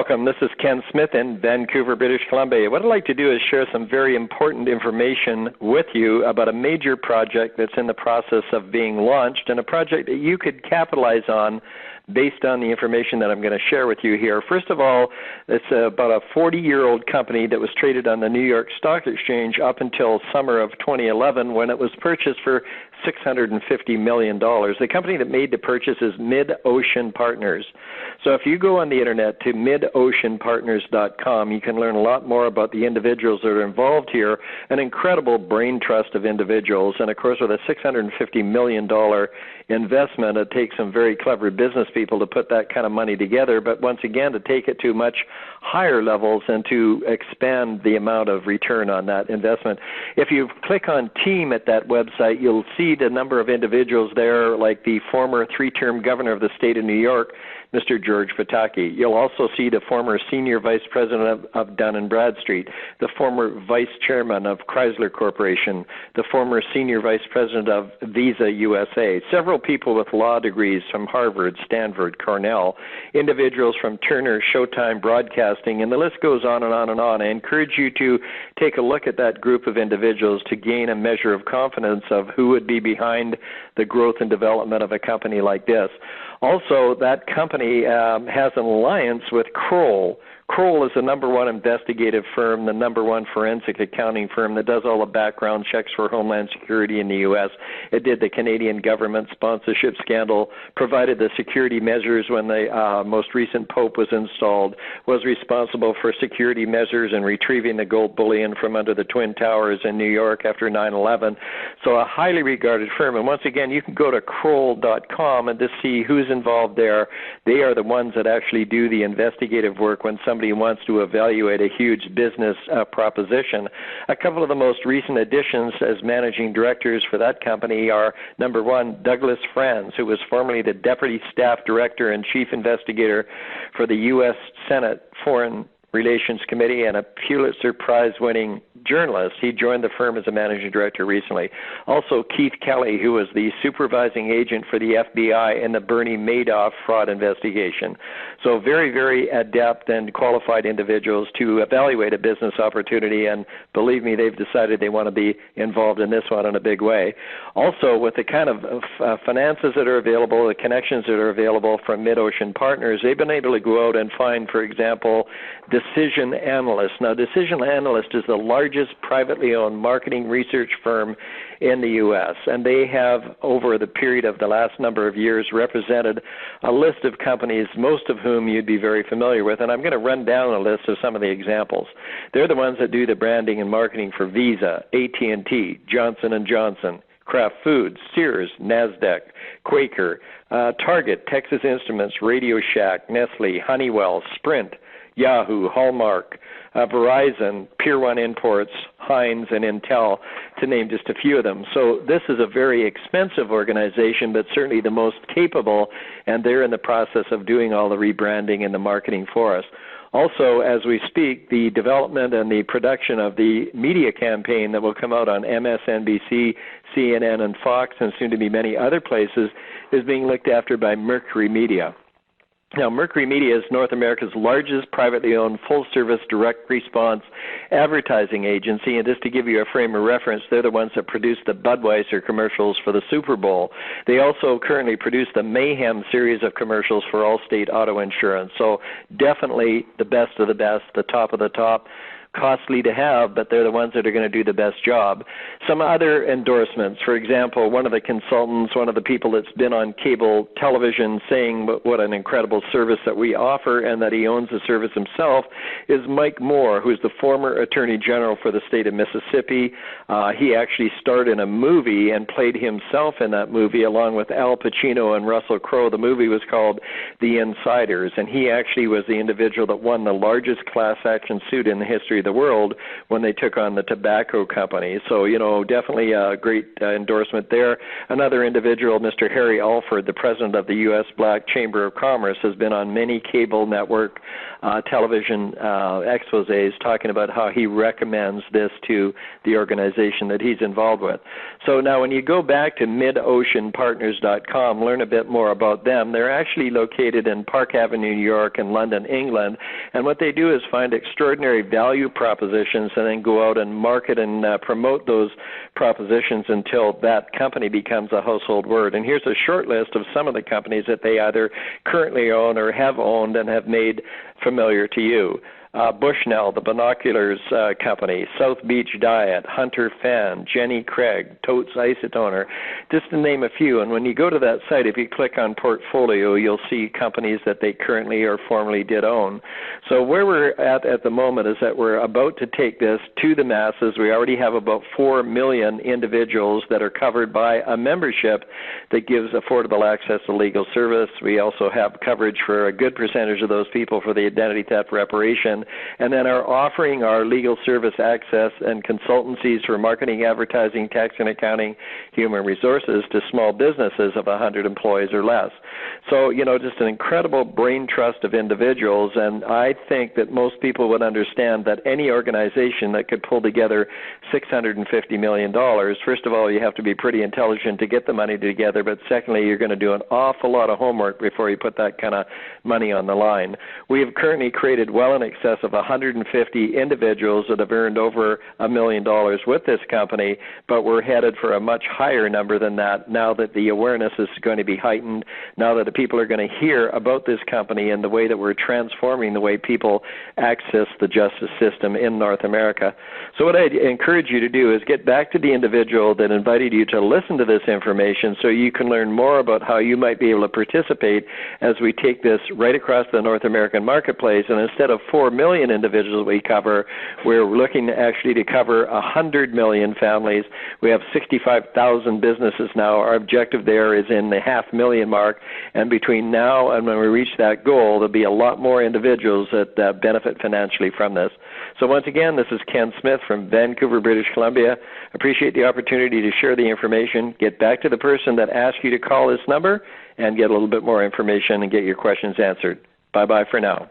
Welcome. This is Ken Smith in Vancouver, British Columbia. What I'd like to do is share some very important information with you about a major project that's in the process of being launched, and a project that you could capitalize on based on the information that I'm going to share with you here. First of all, it's about a 40-year-old company that was traded on the New York Stock Exchange up until summer of 2011, when it was purchased for $650 million. The company that made the purchase is Mid-Ocean Partners. So if you go on the internet to midoceanpartners.com, you can learn a lot more about the individuals that are involved here, an incredible brain trust of individuals. And of course, with a $650 million investment, it takes some very clever business people to put that kind of money together, but once again, to take it to much higher levels and to expand the amount of return on that investment. If you click on team at that website, you'll see the number of individuals there, like the former 3-term governor of the state of New York, Mr. George Pataki. You'll also see the former senior vice president of Dun & Bradstreet, the former vice chairman of Chrysler Corporation, the former senior vice president of Visa USA, several people with law degrees from Harvard, Stanford, Cornell, individuals from Turner, Showtime Broadcasting, and the list goes on and on and on. I encourage you to take a look at that group of individuals to gain a measure of confidence of who would be behind the growth and development of a company like this. Also, that company has an alliance with Kroll. Kroll is the #1 investigative firm, the #1 forensic accounting firm that does all the background checks for Homeland Security in the U.S. It did the Canadian government sponsorship scandal, provided the security measures when the most recent Pope was installed, was responsible for security measures and retrieving the gold bullion from under the Twin Towers in New York after 9/11. So a highly regarded firm. And once again, you can go to Kroll.com and just see who's involved there. They are the ones that actually do the investigative work when somebody wants to evaluate a huge business proposition. A couple of the most recent additions as managing directors for that company are, #1, Douglas Franz, who was formerly the Deputy Staff Director and Chief Investigator for the U.S. Senate Foreign Relations Committee and a Pulitzer Prize-winning journalist. He joined the firm as a managing director recently. Also, Keith Kelly, who was the supervising agent for the FBI in the Bernie Madoff fraud investigation. So very, very adept and qualified individuals to evaluate a business opportunity, and believe me, they've decided they want to be involved in this one in a big way. Also, with the kind of finances that are available, the connections that are available from Mid-Ocean Partners, they've been able to go out and find, for example, Decision Analyst. Now, Decision Analyst is the largest privately owned marketing research firm in the U.S., and they have, over the period of the last number of years, represented a list of companies, most of whom you'd be very familiar with, and I'm going to run down a list of some of the examples. They're the ones that do the branding and marketing for Visa, AT&T, Johnson & Johnson, Kraft Foods, Sears, NASDAQ, Quaker, Target, Texas Instruments, Radio Shack, Nestle, Honeywell, Sprint, Yahoo, Hallmark, Verizon, Pier 1 Imports, Heinz, and Intel, to name just a few of them. So this is a very expensive organization, but certainly the most capable, and they're in the process of doing all the rebranding and the marketing for us. Also, as we speak, the development and the production of the media campaign that will come out on MSNBC, CNN, and Fox, and soon to be many other places, is being looked after by Mercury Media. Now, Mercury Media is North America's largest privately owned full-service direct response advertising agency, and just to give you a frame of reference, they're the ones that produce the Budweiser commercials for the Super Bowl. They also currently produce the Mayhem series of commercials for Allstate Auto Insurance, so definitely the best of the best, the top of the top. Costly to have, but they're the ones that are going to do the best job. Some other endorsements, for example, one of the consultants, one of the people that's been on cable television saying what an incredible service that we offer and that he owns the service himself, is Mike Moore, who's the former Attorney General for the state of Mississippi. He actually starred in a movie and played himself in that movie along with Al Pacino and Russell Crowe. The movie was called The Insiders, and he actually was the individual that won the largest class action suit in the history of of the world when they took on the tobacco company. So, definitely a great endorsement there. Another individual, Mr. Harry Alford, the president of the U.S. Black Chamber of Commerce, has been on many cable network television exposés talking about how he recommends this to the organization that he's involved with. So now when you go back to midoceanpartners.com, learn a bit more about them. They're actually located in Park Avenue, New York, and London, England. And what they do is find extraordinary value propositions and then go out and market and promote those propositions until that company becomes a household word. And here's a short list of some of the companies that they either currently own or have owned and have made familiar to you. Bushnell, the Binoculars Company, South Beach Diet, Hunter Fan, Jenny Craig, Totes Isotoner, just to name a few. And when you go to that site, if you click on portfolio, you'll see companies that they currently or formerly did own. So where we're at the moment is that we're about to take this to the masses. We already have about 4 million individuals that are covered by a membership that gives affordable access to legal service. We also have coverage for a good percentage of those people for the identity theft reparation, and then are offering our legal service access and consultancies for marketing, advertising, tax and accounting, human resources to small businesses of 100 employees or less. So, just an incredible brain trust of individuals, and I think that most people would understand that any organization that could pull together $650 million, first of all, you have to be pretty intelligent to get the money together, but secondly, you're going to do an awful lot of homework before you put that kind of money on the line. We have currently created well in excess of 150 individuals that have earned over $1 million with this company, but we're headed for a much higher number than that now that the awareness is going to be heightened, now that the people are going to hear about this company and the way that we're transforming the way people access the justice system in North America. So what I encourage you to do is get back to the individual that invited you to listen to this information so you can learn more about how you might be able to participate as we take this right across the North American marketplace. And instead of 4 million individuals we cover, we're looking actually to cover 100 million families. We have 65,000 businesses now. Our objective there is in the 500,000 mark, and between now and when we reach that goal, there'll be a lot more individuals that benefit financially from this. So once again, this is Ken Smith from Vancouver, British Columbia. Appreciate the opportunity to share the information. Get back to the person that asked you to call this number and get a little bit more information and get your questions answered. Bye-bye for now.